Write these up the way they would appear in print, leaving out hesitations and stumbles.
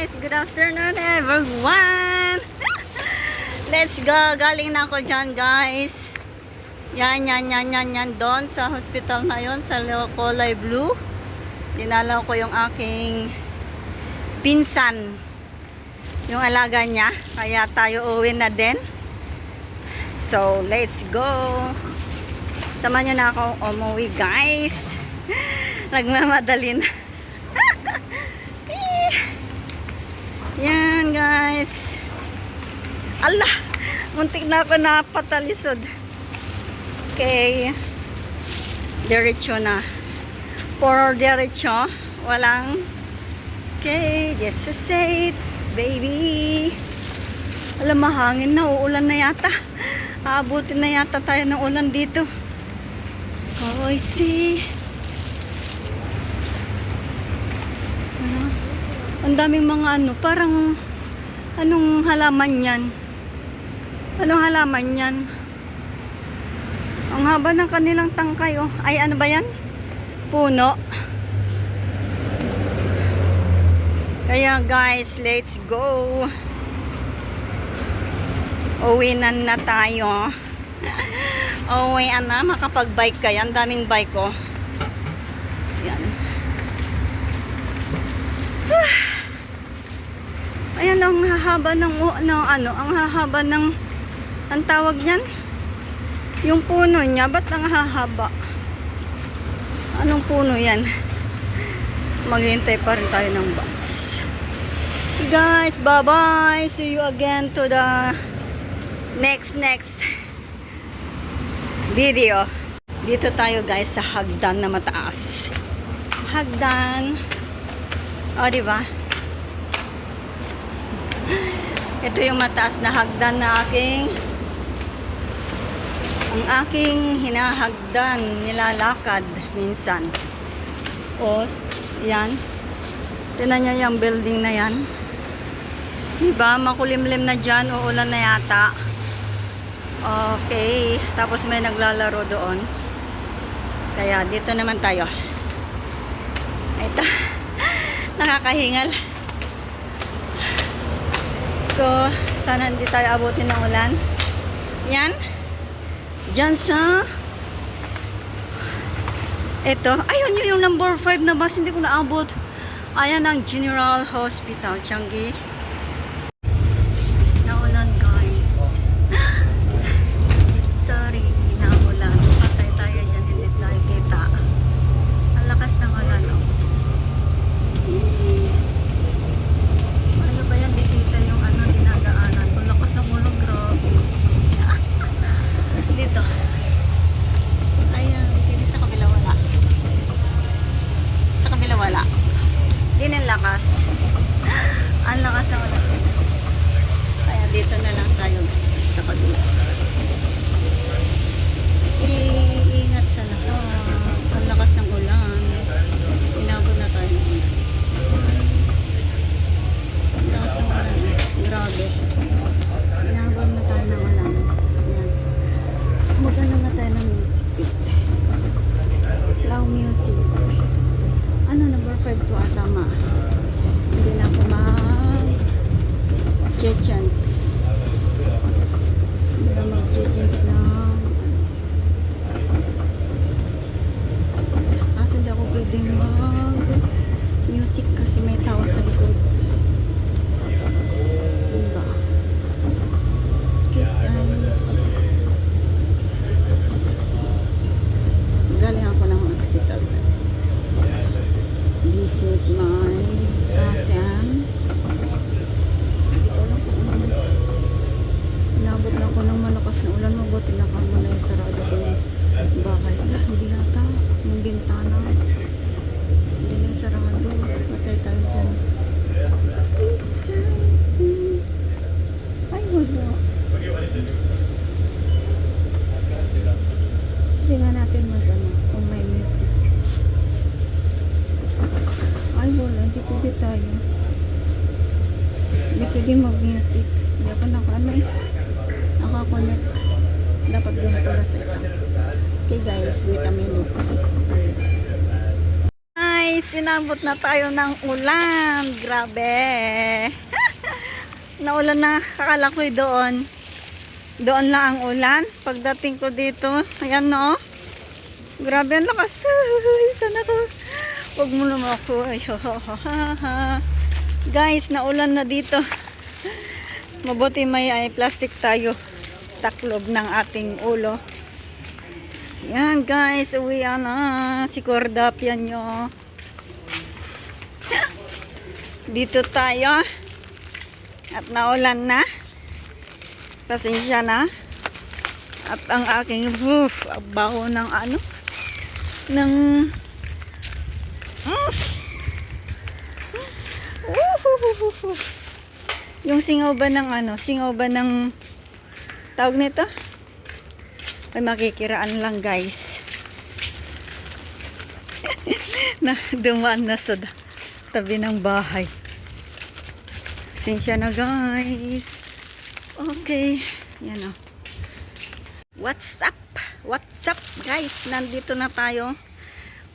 guys! Good afternoon everyone! Let's go! Galing na ako dyan guys. Yan. Doon sa hospital ngayon sa Kulay Blue. Dinalaw ko yung aking pinsan. Yung alaga niya. Kaya tayo uwi na din. So, let's go! Sama nyo na ako umuwi guys. Nagmamadali na. Yan guys. Allah, muntik na ako napatalisod. Okay. Diretso na. For diretso. Walang. Okay, just a safe baby. Alam, mahangin na. Uulan na yata. Aabutin na yata tayo ng ulan dito. Oh, I see. Ang daming mga parang anong halaman yan? Anong halaman yan? Ang haba ng kanilang tangkay, oh. Ay, ano ba yan? Puno. Kaya guys, let's go. Uwi na tayo. Uwi na, makapag-bike kayo. Ang daming bike, oh. Yan. Ayan ang hahaba ng ang hahaba ng ang tawag niyan. Yung puno niya, ba't ang hahaba? Anong puno yan? Maghintay pa rin tayo ng bus. Hey guys, bye-bye. See you again to the next video. Dito tayo guys sa hagdan na mataas. Hagdan. O, diba? Ito yung mataas na hagdan na ang aking hinahagdan, nilalakad minsan. O, yan. Tingnan niya yung building na yan. Diba? Makulimlim na dyan. Uulan na yata. Okay. Tapos may naglalaro doon. Kaya dito naman tayo. Ito. Nakakahingal. So, sana hindi tayo abutin ng ulan. Yan. Diyan sa ito. Ayun yung number 5 na bus. Hindi ko naabot. Ayan ang General Hospital, Changi. Naulan guys. Sorry, naulan. Patay tayo dyan. Hindi tayo kita. Ang lakas ng ulan. Oh. Ano ba yan? Di kita yung dinadaanan. Ang lakas ng ulan. Grabe. Dito. Ayan. Hindi sa kabila wala. Sa kabila wala. Din ang lakas. Ang lakas ng ulan. Kaya dito na lang tayo guys. Sa kabila. Iingat sa lahat. Ang lakas ng ulan. Inabot na tayo ng ulan. Ang lakas ng ulan. Grabe. Inabot na tayo ng ulan. Ayan. Maganda na tayo ng music. Loud music. Ano, number 5 to atama. Hindi na ako mag-chance. Hindi na mag-chance na. Kaso hindi ako pwedeng mag-music kasi may tao sa likod. Diba? Kiss eyes. Galing ako ng hospital. Visit my cousin. Inabot na ako ng malakas na ulan. Mabuti na kamo na yung sarado ko yung bakal. Hindi yata. Yung bintana. Hindi na yung sarado. Matay tayo dyan. Ay, wala. Tingnan natin kung may music. Ay, wala. Hindi pwede tayo. Hindi pwede mag-music. Hindi ako naka-connect. Dapat doon para sa isa. Okay guys, wait a minute. Guys, inabot na tayo ng ulan. Grabe. Naulan na. Akala ko doon. Doon lang ang ulan. Pagdating ko dito, ayan no. Grabe ang lakas. Sana ko. Huwag mo naman ako. Guys, naulan na dito. Mabuti may plastic tayo. Taklob ng ating ulo. Yan guys, uwi na. Si Cordap yan nyo. Dito tayo. At naulan na. Pasensya na. At ang aking baho ng ano. Ng yung singaw ba ng ano? Singaw ba ng tawag nito? Ay makikiraan lang guys. Na dumaan na sa tabi ng bahay. Pasensya na guys. Okay. Yan o. What's up? What's up guys? Nandito na tayo.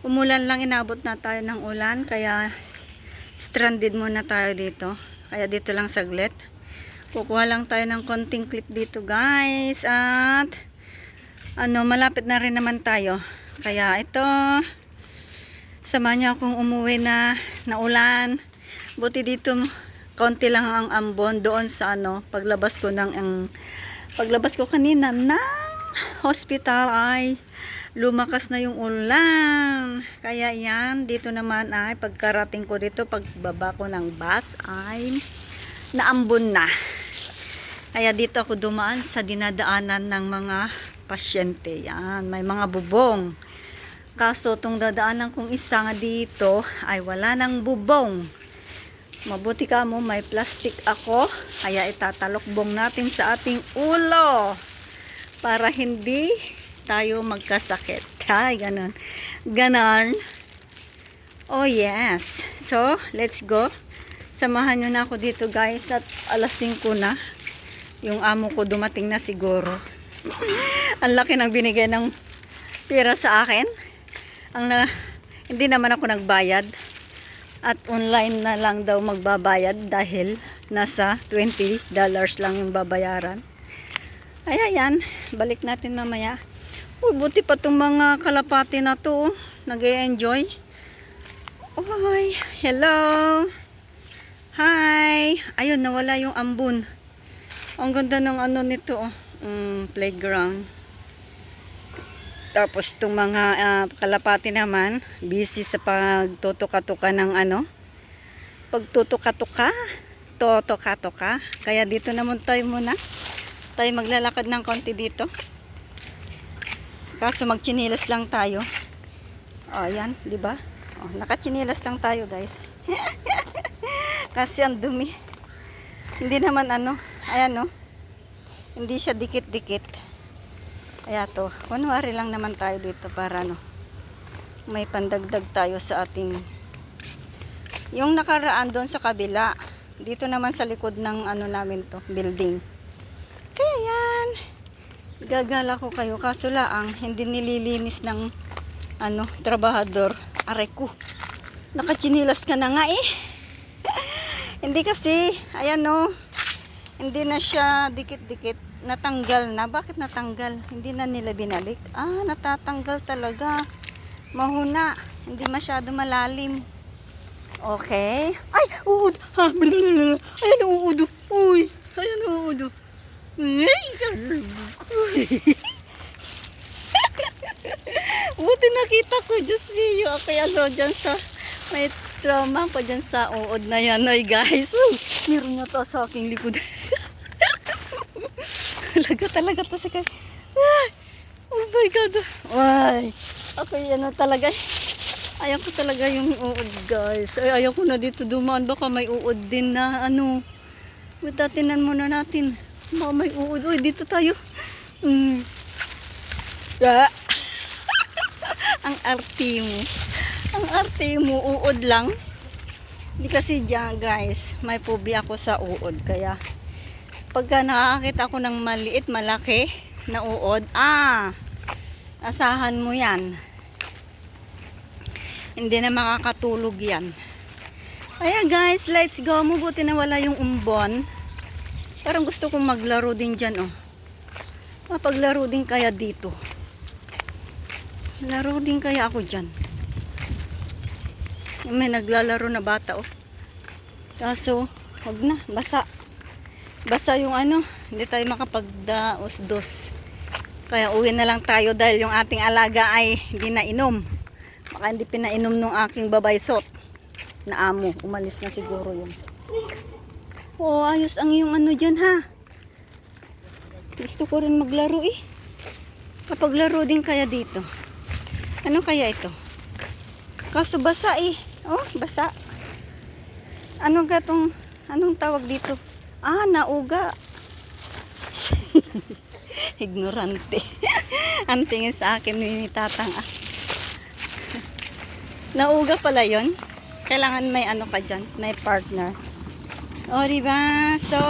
Umulan lang, inabot na tayo ng ulan. Kaya stranded muna tayo dito. Kaya dito lang saglit. Kukuha lang tayo ng konting clip dito guys. At malapit na rin naman tayo. Kaya ito, samahan niyo akong umuwi na ulan. Buti dito konti lang ang ambon doon sa paglabas ko kanina ng hospital ay lumakas na yung ulan. Kaya yan, dito naman ay pagkarating ko dito, pagbaba ko ng bus ay naambon na. Kaya dito ako dumaan sa dinadaanan ng mga pasyente. Yan, may mga bubong. Kaso itong dadaanan kong isa nga dito ay wala ng bubong. Mabuti ka mo, may plastic ako. Kaya itatalokbong natin sa ating ulo para hindi tayo magkasakit. Ay, ganon. Ganon. Oh, yes. So, let's go. Samahan nyo na ako dito, guys. At alas 5 na. Yung amo ko dumating na siguro. Ang laki ng binigay ng pera sa akin. Hindi naman ako nagbayad. At online na lang daw magbabayad dahil nasa $20 lang yung babayaran. Ay, ayan. Balik natin mamaya. Uy, buti pa itong mga kalapati na to. Nag-e-enjoy. Oy, hello. Hi. Ayun, nawala yung ambon. Ang ganda ng nito. Playground. Tapos itong mga kalapati naman, busy sa pagtutuka-tuka ng pagtutuka-tuka. Totoka-tuka. Kaya dito naman tayo muna. Tayo maglalakad ng konti dito. Kaso magchinilas lang tayo. Oh, yan, di ba? Oh, nakachinilas lang tayo, guys. Kasi ang dumi. Hindi naman ayan hindi siya dikit-dikit. Kaya to, kunwari lang naman tayo dito para may pandagdag tayo sa ating yung nakaraan doon sa kabila. Dito naman sa likod ng namin to, building. Kaya yan, gagala ko kayo kaso laang hindi nililinis ng trabahador. Aray ko, nakachinilas ka na nga eh. Hindi kasi, ayan hindi na siya dikit-dikit, natanggal na. Bakit natanggal? Hindi na nila binalik. Natatanggal talaga. Mahuna, hindi masyado malalim. Okay. Ay, uud. Ayan ang uud. Uy, ayan ang uud. Buti nakita ko, Diyos niyo. Kaya dyan sa may trauma ko dyan sa uod na yan. Ay guys, meron na to sa aking likod. Talaga to sa kay. Oh my God. Ay, ako yan talaga. Ayaw ko talaga yung uod guys. Ay, ayaw ko na dito dumaan. Baka may uod din na Tatinan muna natin. Baka may uod. Uy, dito tayo. Ang arte mo. Ang arte mo, uod lang. Hindi kasi dyan guys, may phobia ako sa uod. Kaya pagka nakakita ako ng maliit, malaki na uod, asahan mo yan. Hindi na makakatulog yan. Kaya guys, let's go. Mabuti na wala yung umbon. Parang gusto kong maglaro din dyan, oh. Mapaglaro din kaya dito. Laro din kaya ako dyan. May naglalaro na bata, oh. Kaso, wag na, basa. Basa yung ano, hindi tayo makapagdaos-dos. Kaya uwi na lang tayo dahil yung ating alaga ay hindi nainom. Baka hindi pinainom nung aking babaysot na amo. Umalis na siguro yun. Oh, ayos ang iyong ano dyan, ha. Gusto ko rin maglaro, eh. Kapag laro din kaya dito. Ano kaya ito? Kaso basa, eh. Oh, basa. Anong tawag dito? Ah, nauga. Ignorante. Ang tingin sa akin ni tatang, ah. Nauga pala yon. Kailangan may ano ka dyan, may partner. O, diba? So,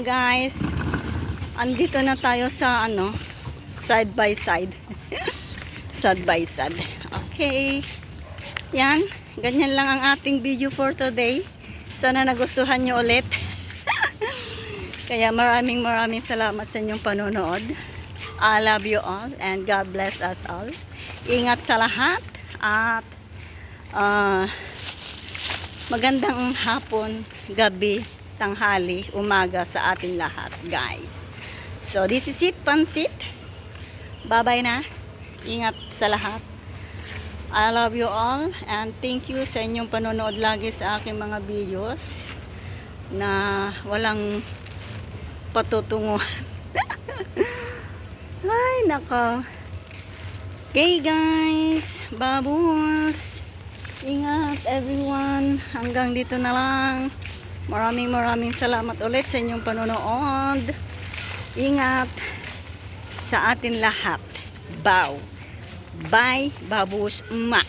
guys, andito na tayo sa ano, side by side. Side by side. Okay. Yan. Ganyan lang ang ating video for today. Sana nagustuhan nyo ulit. Kaya maraming salamat sa inyong panonood. I love you all and God bless us all. Ingat sa lahat at magandang hapon, gabi, tanghali, umaga sa ating lahat, guys. So this is it, Pansit. Bye-bye na. Ingat sa lahat. I love you all and thank you sa inyong panonood lagi sa aking mga videos na walang patutunguhan. Ay, nako. Okay, guys. Babus. Ingat, everyone. Hanggang dito na lang. Maraming salamat ulit sa inyong panonood. Ingat sa atin lahat. Bow. Bye, Babus. Ma.